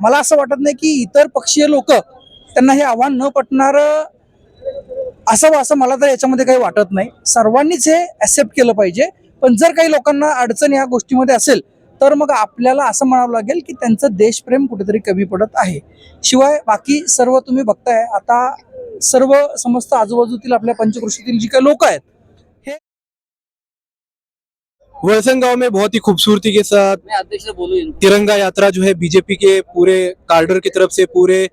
मला असं वाटत नाही की इतर पक्षीय लोक त्यांना हे आव्हान न पटणार असावं असं मला तर याच्यामध्ये काही वाटत नाही. सर्वांनीच हे ऍक्सेप्ट केलं पाहिजे. पण जर काही लोकांना अडचण या गोष्टीमध्ये असेल तर मग आपल्याला असं म्हणावं लागेल की त्यांचं देशप्रेम कुठेतरी कमी पडत आहे. शिवाय बाकी सर्व तुम्ही बघताय आता सर्व समस्त आजूबाजूतील आपल्या पंचक्रोशीतील जी काही लोक आहेत हे वलसंग गांव में बहुत ही खूबसूरती के साथ तिरंगा यात्रा जो है बीजेपी के पूरे कार्डर की तरफ से पूरे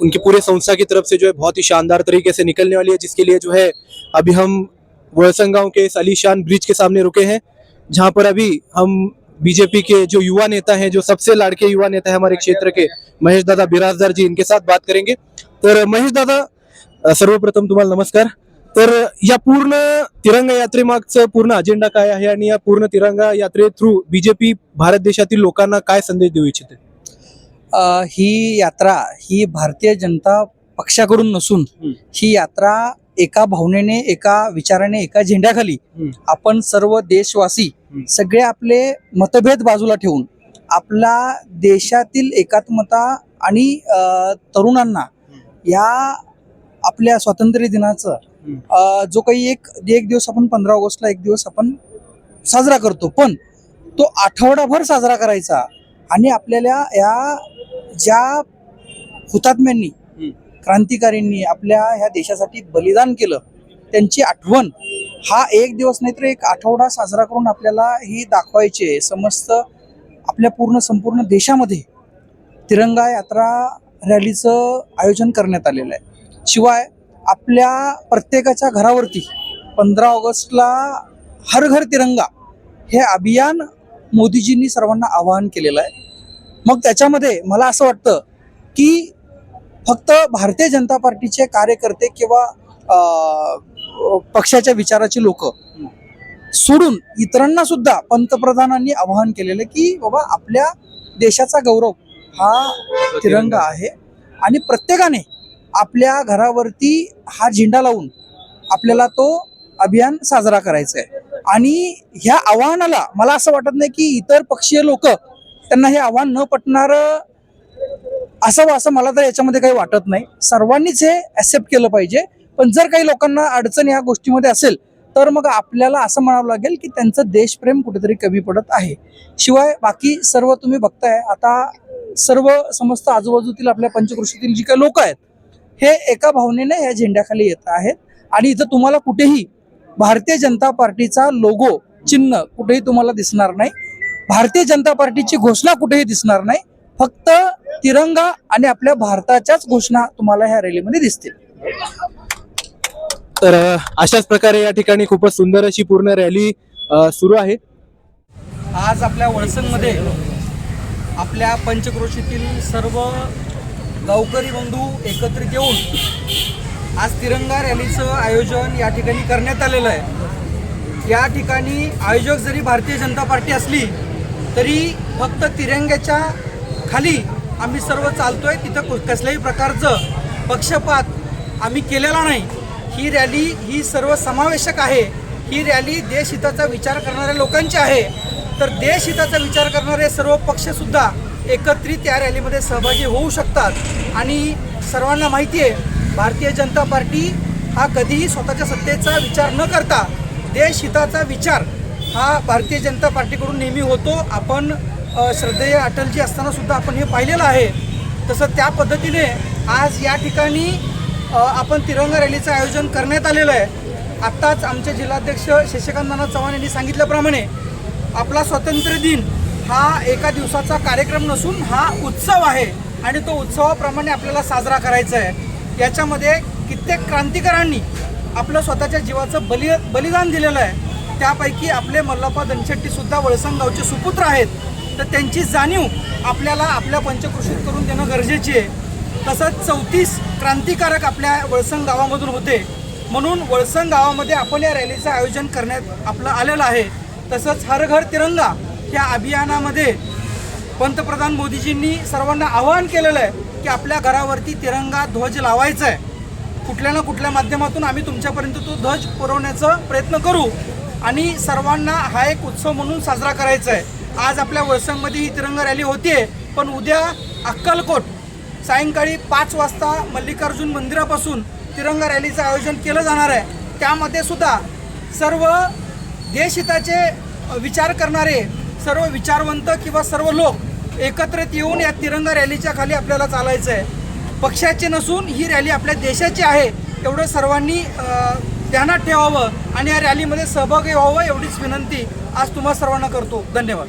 उनकी पूरे संस्था की तरफ से जो है बहुत ही शानदार तरीके से निकलने वाली है, जिसके लिए जो है अभी हम वलसंग गांव के इस आलीशान ब्रिज के सामने रुके हैं, जहां पर अभी हम बीजेपी के जो युवा नेता हैं, जो सबसे लाड़के युवा नेता है हमारे क्षेत्र के महेश दादा बिराजदार जी, इनके साथ बात करेंगे. तर महेश दादा, सर्वप्रथम तुम्हाला नमस्कार. तर या पूर्ण तिरंगा यात्रेमागचं पूर्ण अजेंडा काय आहे आणि या पूर्ण तिरंगा यात्रे थ्रू बीजेपी भारत देशातील लोकांना काय संदेश देऊ इच्छिते? ही यात्रा ही भारतीय जनता पक्षाकडून नसून ही यात्रा एका भावनेने, एका विचाराने, एका झेंड्याखाली आपण सर्व देशवासी सगळे आपले मतभेद बाजूला ठेवून आपला देशातील एकात्मता आणि तरुणांना या आपल्या स्वातंत्र्य दिनाचं जो काही एक दिवस आपण 15 ऑगस्टला एक दिवस आपण साजरा करतो, पण तो आठवडाभर साजरा करायचा आणि आपल्याला या ज्या हुतात्म्यांनी, क्रांतिकारींनी आपल्या ह्या देशासाठी बलिदान केलं त्यांची आठवण हा एक दिवस नाही तर एक आठवडा साजरा करून आपल्याला ही दाखवायचे. समस्त आपल्या संपूर्ण देशामध्ये तिरंगा यात्रा रॅलीचं आयोजन करण्यात आलेलं आहे. शिवाय आपल्या प्रत्येकाच्या घरावरती 15 ऑगस्टला हर घर तिरंगा हे अभियान मोदीजींनी सर्वांना आवाहन केलेलं आहे. मग त्याच्यामध्ये मला असं वाटतं की फक्त भारतीय जनता पार्टीचे कार्यकर्ते किंवा पक्षाच्या विचाराची लोक सोडून इतरांना सुद्धा पंतप्रधानांनी आवाहन केलेलं की बाबा आपल्या देशाचा गौरव हा तिरंगा आहे आणि प्रत्येकाने आपल्या घरावरती हा झेंडा लावून आपल्याला तो अभियान साजरा करायचा आहे. आणि ह्या आव्हानाला मला असं वाटत नाही की इतर पक्षीय लोक त्यांना हे आव्हान न पटणार असावं असं मला तर याच्यामध्ये काही वाटत नाही. सर्वांनीच हे ऍक्सेप्ट केलं पाहिजे. पण जर काही लोकांना अडचण या गोष्टीमध्ये असेल तर मग आपल्याला असं म्हणावं लागेल की त्यांचं देशप्रेम कुठेतरी कमी पडत आहे. शिवाय बाकी सर्व तुम्ही बघताय आता सर्व समस्त आजूबाजूतील आपल्या पंचक्रोशीतील जी काही लोक आहेत हे एका भावनेने या झेंड्याखाली येत आहेत. आणि इथं तुम्हाला कुठेही भारतीय जनता पार्टीचा लोगो, चिन्ह कुठेही तुम्हाला दिसणार नाही. भारतीय जनता पार्टीची घोषणा कुठेही दिसणार नाही. फक्त तिरंगा आणि आपल्या भारताच्याच घोषणा तुम्हाला ह्या रॅलीमध्ये दिसतील. तर अशाच प्रकारे या ठिकाणी खूपच सुंदर अशी पूर्ण रॅली सुरू आहे. आज आपल्या वळसंगमध्ये आपल्या पंचक्रोशीतील सर्व गावकरी बंधू एकत्रित येऊन आज तिरंगा रॅलीचं आयोजन या ठिकाणी करण्यात आलेलं आहे. या ठिकाणी आयोजक जरी भारतीय जनता पार्टी असली तरी फक्त तिरंग्याच्या खाली आम्ही सर्व चालतोय. तिथं कसल्याही प्रकारचं पक्षपात आम्ही केलेला नाही. ही रॅली ही सर्वसमावेशक आहे. ही रॅली देशहिताचा विचार करणाऱ्या लोकांची आहे. तर देशहिताचा विचार करणारे सर्व पक्षसुद्धा एकत्रित या रॅलीमध्ये सहभागी होऊ शकतात. आणि सर्वांना माहिती आहे भारतीय जनता पार्टी हा कधीही स्वतःच्या सत्तेचा विचार न करता देशहिताचा विचार हा भारतीय जनता पार्टीकडून नेहमी होतो. आपण श्रद्धेय अटलजी असताना सुद्धा आपण हे पाहिलेलं आहे. तसं त्या पद्धतीने आज या ठिकाणी आपण तिरंगा रॅलीचं आयोजन करण्यात आलेलं आहे. आत्ताच आमचे जिल्हाध्यक्ष शशिकांत नाना चव्हाण यांनी सांगितल्याप्रमाणे आपला स्वातंत्र्य दिन हा एका दिवसाचा कार्यक्रम नसून हा उत्सव आहे आणि तो उत्सवाप्रमाणे आपल्याला साजरा करायचा आहे. याच्यामध्ये कित्येक क्रांतिकारांनी आपलं स्वतःच्या जीवाचं बलिदान दिलेलं आहे. त्यापैकी आपले मल्लप्पा दनशेट्टीसुद्धा वळसंग गावचे सुपुत्र आहेत. तर त्यांची जाणीव आपल्याला आपल्या पंचक्रोशीत करून देणं गरजेची आहे. तसंच 34 क्रांतिकारक आपल्या वळसंग गावामधून होते. म्हणून वळसंग गावामध्ये आपण या रॅलीचं आयोजन करण्यात आपलं आलेलं आहे. तसंच हर घर तिरंगा या अभियानामध्ये पंतप्रधान मोदीजींनी सर्वांना आवाहन केलेलं आहे की आपल्या घरावरती तिरंगा ध्वज लावायचा आहे. कुठल्या ना कुठल्या माध्यमातून आम्ही तुमच्यापर्यंत तो ध्वज पुरवण्याचा प्रयत्न करू आणि सर्वांना हा एक उत्सव म्हणून साजरा करायचा आहे. आज आपल्या वळसंगमध्ये ही तिरंगा रॅली होतीये. पण उद्या अक्कलकोट सायंकाळी 5 वाजता मल्लिकार्जुन मंदिरापासून तिरंगा रॅलीचं आयोजन केलं जाणार आहे. त्यामध्ये सुद्धा सर्व देशहिताचे विचार करणारे सर्व विचारवंत किंवा सर्व लोक एकत्रित येऊन या तिरंगा रॅलीच्या खाली आपल्याला चालायचं आहे. पक्षाचे नसून ही रॅली आपल्या देशाची आहे एवढं सर्वांनी ध्यानात ठेवावं आणि या रॅलीमध्ये सहभागी व्हावं एवढीच विनंती आज तुम्हा सर्वांना करतो. धन्यवाद.